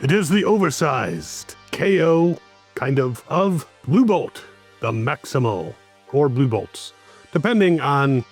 It is the oversized KO of Blue Bolt, the Maximal, or Blue Bolts, depending on,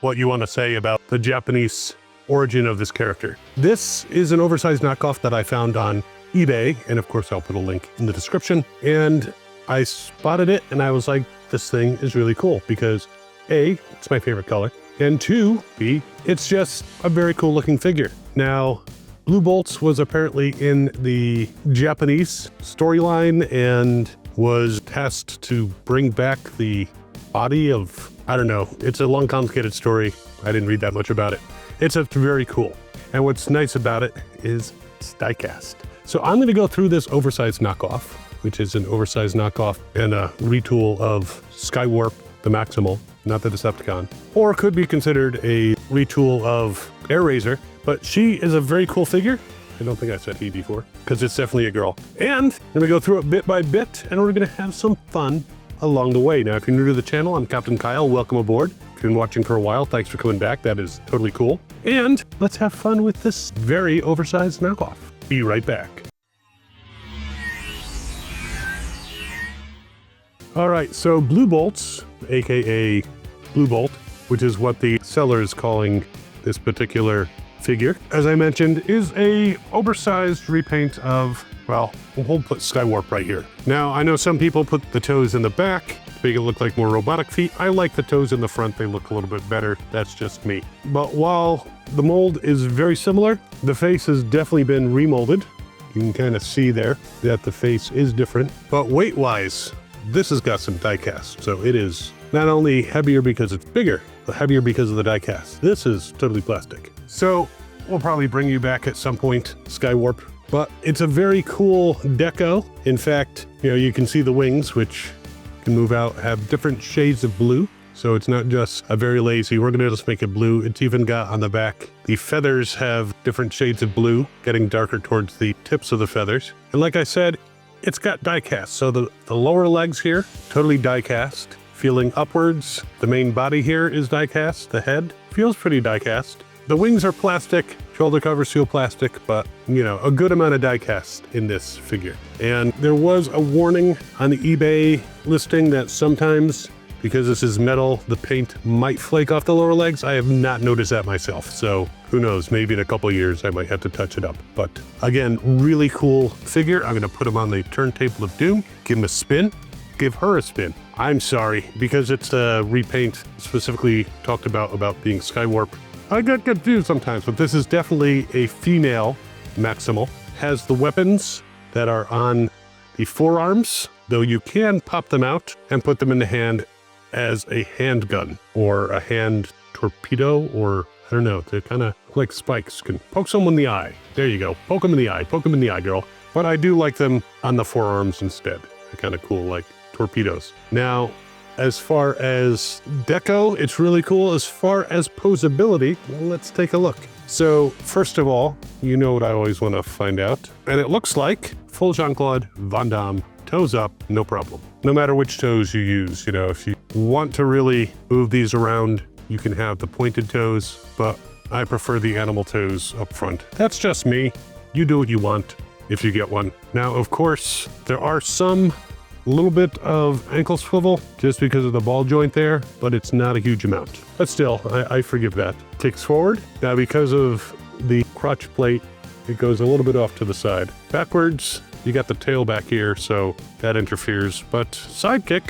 what you want to say about the Japanese origin of this character. This is an oversized knockoff that I found on eBay, and of course I'll put a link in the description. And I spotted it and I was like, this thing is really cool because A, it's my favorite color, and two, B, it's just a very cool looking figure. Now, Blue Bolts was apparently in the Japanese storyline and was tasked to bring back the body of, I don't know, it's a long complicated story. I didn't read that much about it. It's very cool. And what's nice about it is it's die-cast. So I'm gonna go through this oversized knockoff, which is an oversized knockoff and a retool of Skywarp, the Maximal, not the Decepticon, or could be considered a retool of Airazor, but she is a very cool figure. I don't think I said he before, because it's definitely a girl. And I'm gonna go through it bit by bit, and we're gonna have some fun along the way. Now, if you're new to the channel, I'm Captain Kyle, welcome aboard. If you've been watching for a while, thanks for coming back, that is totally cool. And let's have fun with this very oversized knockoff. Be right back. All right, so Blue Bolts, AKA Blue Bolt, which is what the seller is calling this particular figure, as I mentioned, is a oversized repaint of, well, we'll put Skywarp right here. Now, I know some people put the toes in the back to make it look like more robotic feet. I like the toes in the front. They look a little bit better. That's just me. But while the mold is very similar, the face has definitely been remolded. You can kind of see there that the face is different. But weight-wise, this has got some die cast. So it is not only heavier because it's bigger, but heavier because of the die cast. This is totally plastic. So we'll probably bring you back at some point, Skywarp. But it's a very cool deco. In fact, you can see the wings, which can move out, have different shades of blue. So it's not just a very lazy, we're gonna just make it blue. It's even got on the back, the feathers have different shades of blue, getting darker towards the tips of the feathers. And like I said, it's got die cast. So the lower legs here, totally die cast. Feeling upwards, the main body here is die cast. The head feels pretty die cast. The wings are plastic, shoulder covers feel plastic, but a good amount of die cast in this figure. And there was a warning on the eBay listing that sometimes, because this is metal, the paint might flake off the lower legs. I have not noticed that myself, so who knows, maybe in a couple years I might have to touch it up. But again, really cool figure. I'm gonna put him on the turntable of doom, give him a spin, give her a spin. I'm sorry, because it's a repaint specifically talked about being Skywarp. I get confused sometimes, but this is definitely a female Maximal. Has the weapons that are on the forearms, though you can pop them out and put them in the hand as a handgun or a hand torpedo, or I don't know, they're kind of like spikes. Can poke someone in the eye. There you go. Poke them in the eye. Poke them in the eye, girl. But I do like them on the forearms instead. They're kind of cool, like torpedoes. Now, as far as deco, it's really cool. As far as posability, well, let's take a look. So first of all, you know what I always want to find out. And it looks like full Jean-Claude Van Damme, toes up, no problem. No matter which toes you use, if you want to really move these around, you can have the pointed toes, but I prefer the animal toes up front. That's just me. You do what you want if you get one. Now, of course, there are some little bit of ankle swivel just because of the ball joint there, but it's not a huge amount. But still, I forgive that. Kicks forward. Now, because of the crotch plate, it goes a little bit off to the side. Backwards, you got the tail back here, so that interferes. But sidekick,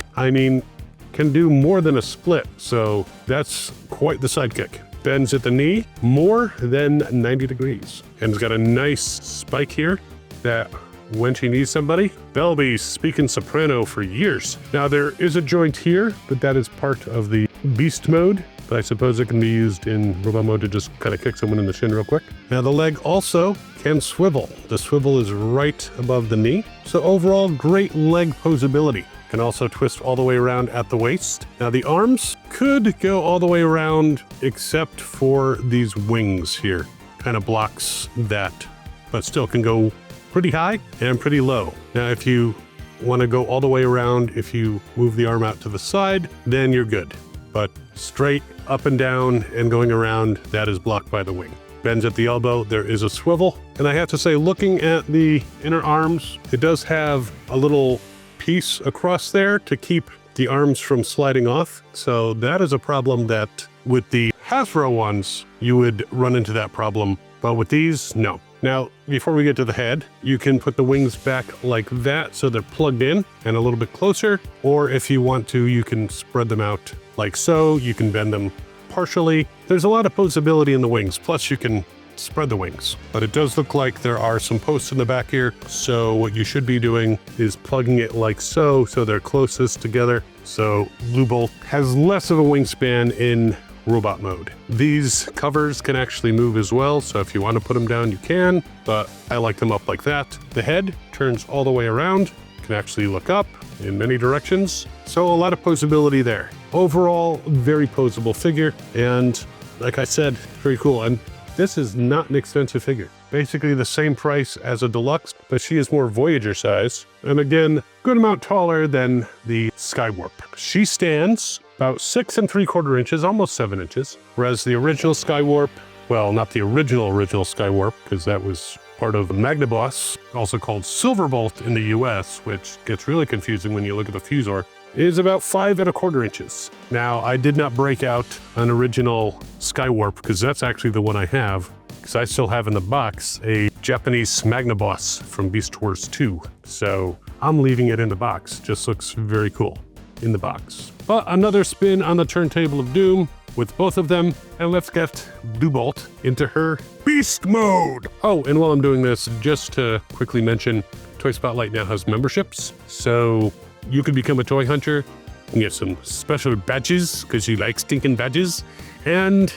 can do more than a split, so that's quite the sidekick. Bends at the knee more than 90 degrees. And it's got a nice spike here that when she needs somebody, they'll be speaking soprano for years. Now, there is a joint here, but that is part of the beast mode. But I suppose it can be used in robot mode to just kind of kick someone in the shin real quick. Now, the leg also can swivel. The swivel is right above the knee. So overall, great leg posability. Can also twist all the way around at the waist. Now, the arms could go all the way around except for these wings here. Kind of blocks that, but still can go pretty high and pretty low. Now, if you want to go all the way around, if you move the arm out to the side, then you're good. But straight up and down and going around, that is blocked by the wing. bends at the elbow. There is a swivel. And I have to say, looking at the inner arms, it does have a little piece across there to keep the arms from sliding off. So that is a problem that with the Hasbro ones, you would run into that problem. But with these, no. Now, before we get to the head, you can put the wings back like that so they're plugged in and a little bit closer. Or if you want to, you can spread them out like so. You can bend them partially. There's a lot of posability in the wings, plus you can spread the wings. But it does look like there are some posts in the back here. So what you should be doing is plugging it like so they're closest together. So Blue Bolt has less of a wingspan in robot mode. These covers can actually move as well, so if you want to put them down, you can, but I like them up like that. The head turns all the way around, can actually look up in many directions, so a lot of posability there. Overall, very posable figure, and like I said, very cool. And this is not an expensive figure. Basically the same price as a deluxe, but she is more Voyager size. And again, good amount taller than the Skywarp. She stands about 6 3/4 inches, almost 7 inches. Whereas the original Skywarp, well, not the original Skywarp, because that was part of the Magnaboss, also called Silverbolt in the US, which gets really confusing when you look at the Fusor, is about 5 1/4 inches. Now, I did not break out an original Skywarp because that's actually the one I have, because I still have in the box a Japanese Magnaboss from Beast Wars 2. So I'm leaving it in the box. Just looks very cool in the box. But another spin on the turntable of doom with both of them, and let's get Blue Bolt into her beast mode. Oh, and while I'm doing this, just to quickly mention, Toy Spotlight now has memberships. So you can become a toy hunter and get some special badges because you like stinking badges. And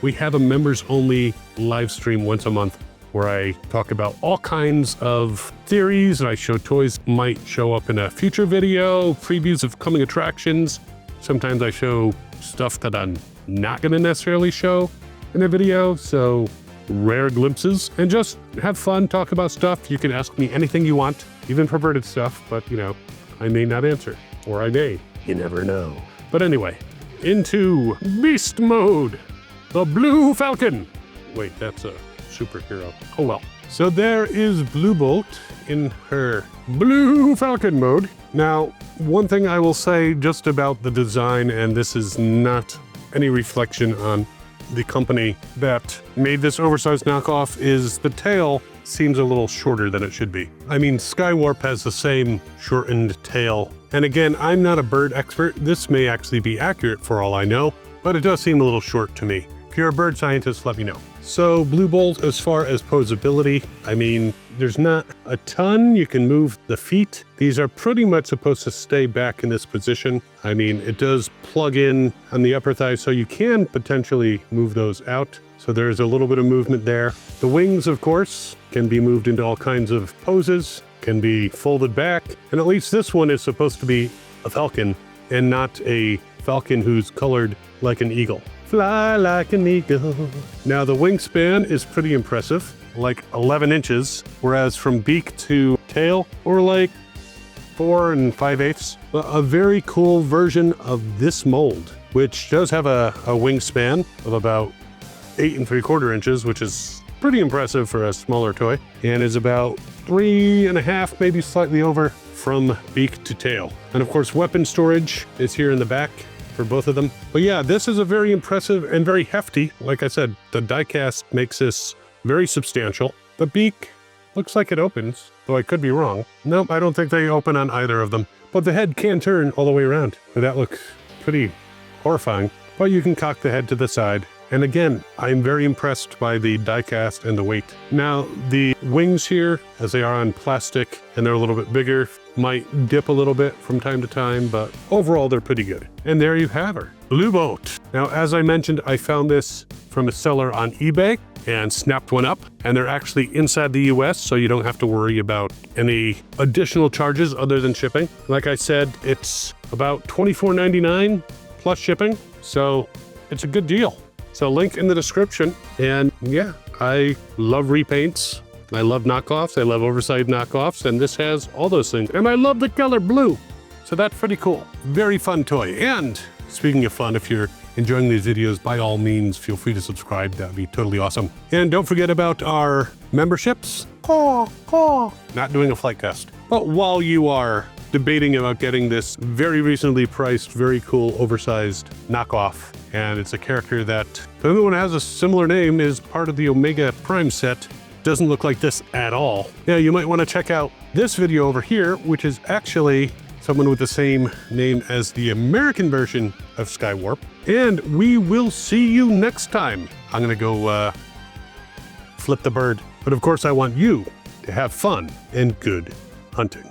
we have a members only live stream once a month where I talk about all kinds of theories and I show toys might show up in a future video, previews of coming attractions. Sometimes I show stuff that I'm not going to necessarily show in a video, so rare glimpses, and just have fun, talk about stuff. You can ask me anything you want, even perverted stuff, but you know, I may not answer, or I may. You never know. But anyway, into beast mode. The Blue Falcon. Wait, that's a superhero. Oh well. So there is Blue Bolt in her Blue Falcon mode. Now, one thing I will say just about the design, and this is not any reflection on the company that made this oversized knockoff, is the tail seems a little shorter than it should be. I mean, Skywarp has the same shortened tail. And again, I'm not a bird expert. This may actually be accurate for all I know, but it does seem a little short to me. If you're a bird scientist, let me know. So Blue Bolt, as far as posability, I mean, there's not a ton. You can move the feet. These are pretty much supposed to stay back in this position. I mean, it does plug in on the upper thigh, so you can potentially move those out. So there's a little bit of movement there. The wings, of course, can be moved into all kinds of poses, can be folded back. And at least this one is supposed to be a falcon and not a falcon who's colored like an eagle. Fly like an eagle. Now the wingspan is pretty impressive, like 11 inches, whereas from beak to tail, we're like 4 5/8. A very cool version of this mold, which does have a wingspan of about 8 3/4 inches, which is pretty impressive for a smaller toy, and is about 3 1/2, maybe slightly over, from beak to tail. And of course, weapon storage is here in the back for both of them. But yeah, this is a very impressive and very hefty. Like I said, the die-cast makes this very substantial. The beak looks like it opens, though I could be wrong. Nope, I don't think they open on either of them. But the head can turn all the way around. That looks pretty horrifying. But you can cock the head to the side. And again, I'm very impressed by the die-cast and the weight. Now, the wings here, as they are on plastic and they're a little bit bigger, might dip a little bit from time to time, but overall they're pretty good. And there you have her, Blue Bolt. Now, as I mentioned, I found this from a seller on eBay and snapped one up, and they're actually inside the US, so you don't have to worry about any additional charges other than shipping. Like I said, it's about $24.99 plus shipping, so it's a good deal. So link in the description. And yeah, I love repaints. I love knockoffs. I love oversized knockoffs. And this has all those things. And I love the color blue. So that's pretty cool. Very fun toy. And speaking of fun, if you're enjoying these videos, by all means, feel free to subscribe. That'd be totally awesome. And don't forget about our memberships. Not doing a flight test. But while you are debating about getting this very recently priced, very cool, oversized knockoff, and it's a character that, if anyone has a similar name, is part of the Omega Prime set, doesn't look like this at all. Yeah, you might want to check out this video over here, which is actually someone with the same name as the American version of Skywarp. And we will see you next time. I'm gonna go flip the bird. But of course I want you to have fun and good hunting.